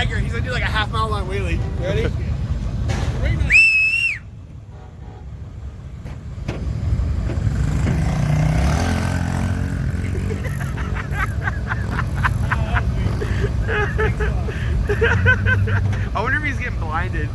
Tiger. He's gonna do like a half-mile long wheelie. Ready? I wonder if he's getting blinded.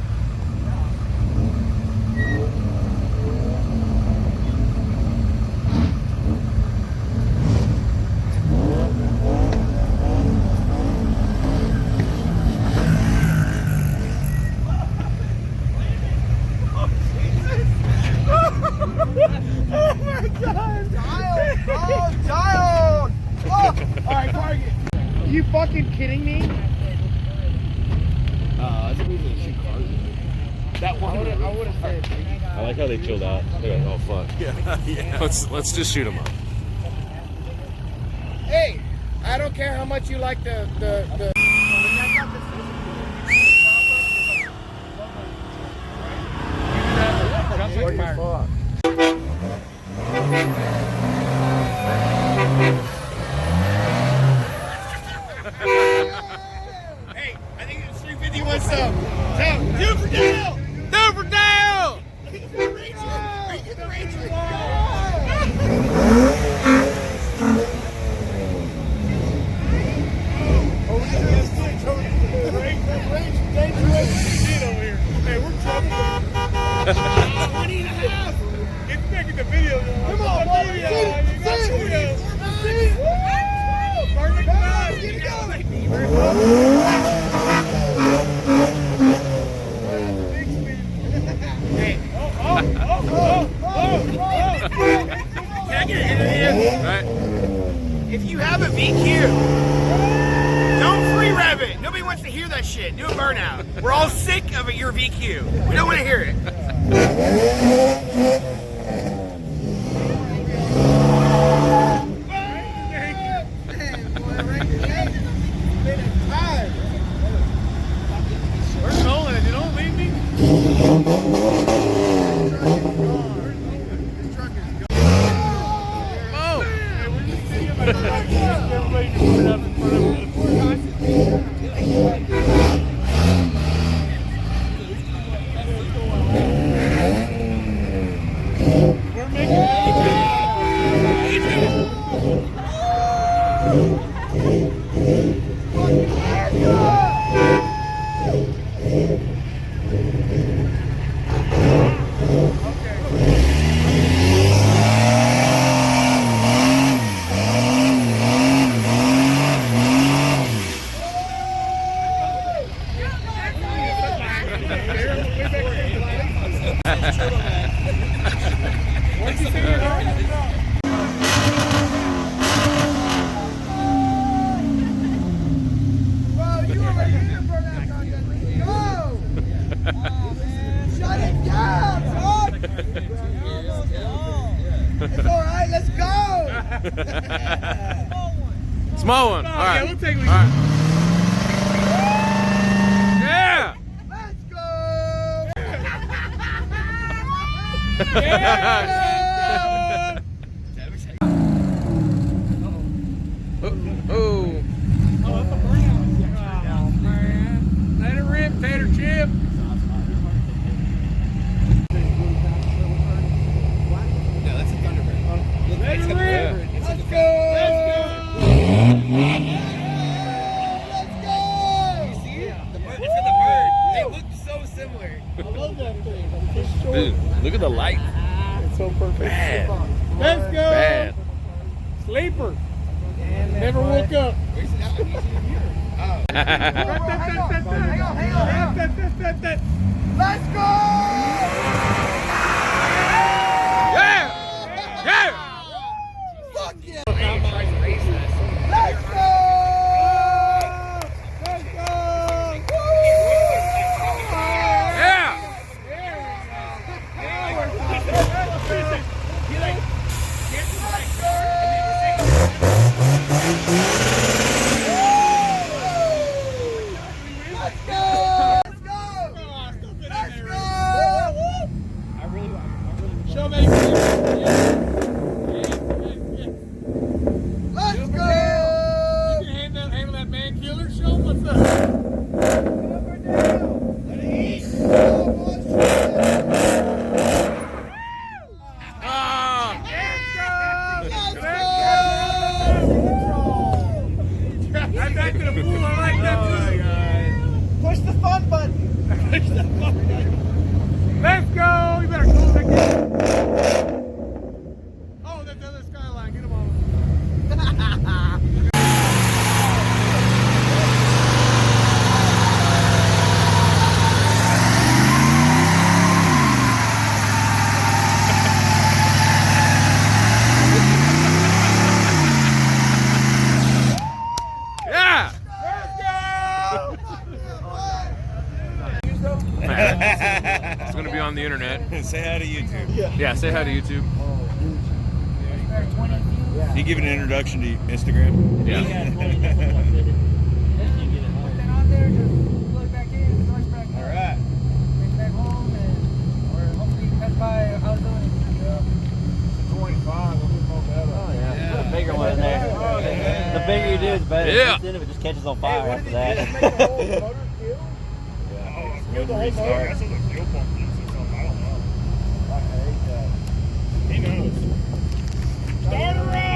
Oh my God! Dial! Oh, dial! Oh! Alright, target. Are you fucking kidding me? That's a reason to shoot cars. That one. I would have said. I like how they chilled out. They're like, oh fuck. Yeah. Let's just shoot them up. Hey, I don't care how much you like the. Hey, I think it's 350 wants some. Do it for Dale! Do it for Dale! Get the Ranger! Get the Ranger! Oh, we're doing this thing. Range dangerous. Over here. Hey, we're trouble. 20 and a half. Get back in the video. Come on, buddy. You got video. Perfect time. Get it going. Can I get an interview? Right. If you have a VQ, don't free rev it. Nobody wants to hear that shit. Do a burnout. We're all sick of your VQ. We don't want to hear it. Where's Nolan? You don't leave me? It's all right, let's go! Small one. All right. We'll take it. All right. Yeah! Let's go! Yeah! Oh. That's a burnout. Oh, man. Let it rip, tater chip. No, that's a Thunderbird. Let it rip. Let's go! Let's go! Let's go! You see it? The bird, it's got the bird. They look so similar. I love that thing. Dude, look at the light. It's so perfect. Bad. Let's go! Bad. Sleeper. Never woke up. Where's it out? Oh. Hang on. Let's go! Yeah! Yeah! Fuck yeah! Let's go! Let's go! Yeah! Say hi to YouTube. Yeah, say hi to YouTube. Can you give it an introduction to Instagram? Yeah. All right. Put a bigger one in there. The bigger you do, the better. Yeah. Then if it just catches on fire after that. Kill the whole motor. That's what the fuel pump is or something. I don't know. I hate that. He knows. Start her up!